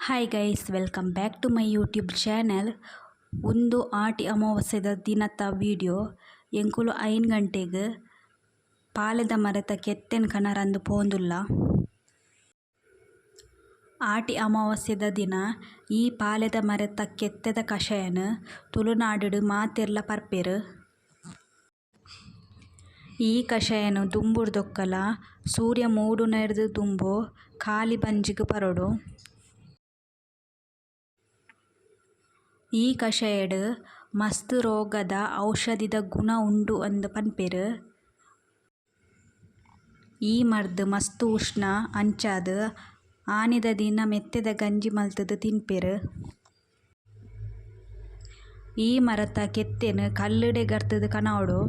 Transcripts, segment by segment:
Hi guys, welcome back to my YouTube channel. ಒಂದು ಆಟಿ ಅಮಾವಾಸ್ಯದ ದಿನದ video ಎಂಕುಲು 5 ಗಂಟೆಗೆ ಪಾಲೆದ ಮರತ ಕೆತ್ತೆನ್ ಕಣರಂದು ಪೋಂದುಲ್ಲ. ಆಟಿ ಅಮಾವಾಸ್ಯದ ದಿನ ಈ ಪಾಲೆದ ಮರತ ಕೆತ್ತೆದ ಕಷಾಯನ ತುಳುನಾಡು ಮಾತೆರ್ಲ ಪರ್ಪೆರು. ಈ ಕಷಾಯನು ದುಂಬುಡ್ದೊಕ್ಕಲ ಸೂರ್ಯ ಮೂಡುನೆರ್ದು ದುಂಬು ಖಾಲಿ ಬಂಜಿಗೆ ಪರೋಡು. ಈ ಕಷಾಯಡ್ ಮಸ್ತ್ ರೋಗದ ಔಷಧಿದ ಗುಣ ಉಂಡು ಅಂದ್ ಪನ್ಪೆರು. ಈ ಮರ್ದ್ ಮಸ್ತ್ ಉಷ್ಣ ಅಂಚಾದ್ ಆನೆದ ದಿನ ಮೆತ್ತೆದ ಗಂಜಿ ಮಲ್ತದ್ ತಿನ್ಪೆರು. ಈ ಮರತ ಕೆತ್ತೆನ್ ಕಲ್ಲುಡೆ ಗರ್ತದ್ ಕಣಾವೊಡು.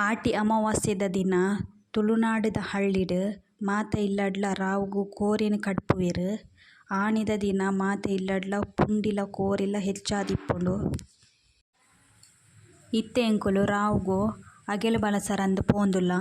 ಆಟಿ ಅಮಾವಾಸ್ಯದ ದಿನ ತುಳುನಾಡುದ ಹಳ್ಳಿಡ್ ಮಾತ ಇಲ್ಲಡ್ಲ ರಾವುಗು ಕೋರೆನ್ ಕಡ್ಪುವೆರ್. ಆನೆದ ದಿನ ಮಾತ ಇಲ್ಲಡ್ಲ ಪುಂಡಿಲ ಕೋರೆಲ ಹೆಚ್ಚಾದಿಪ್ಪುಂಡು. ಇತ್ತೆ ಎಂಕುಲು ರಾವುಗು ಅಗೆಲ್ ಬಳಸರಂದ್ ಪೋಂದುಲ್ಲ.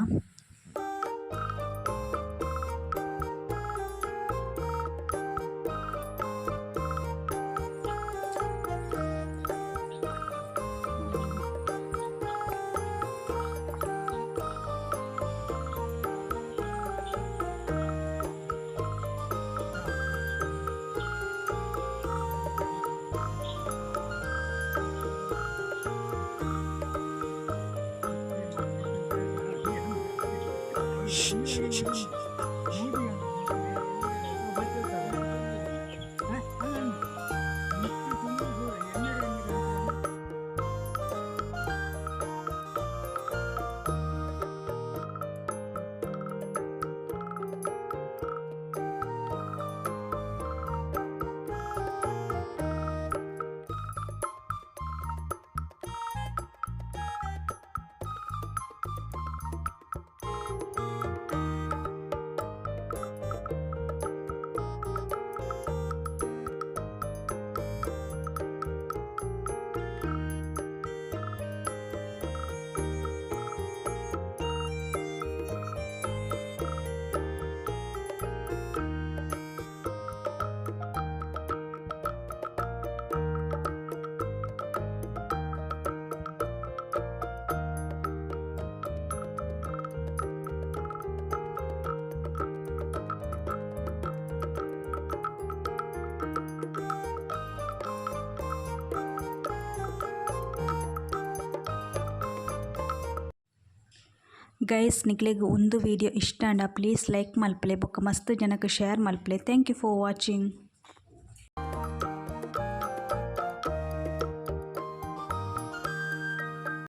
ಗೈಸ್ ನಿಕ್ಲೆಗ್ ಒಂದು ವಿಡಿಯೋ ಇಷ್ಟ ಅಂಡ ಪ್ಲೀಸ್ ಲೈಕ್ ಮಲ್ಪಲೆ ಬೊಕ್ಕ ಮಸ್ತ್ ಜನಕ್ಕೆ ಶೇರ್ ಮಲ್ಪಲೆ. Thank you for watching.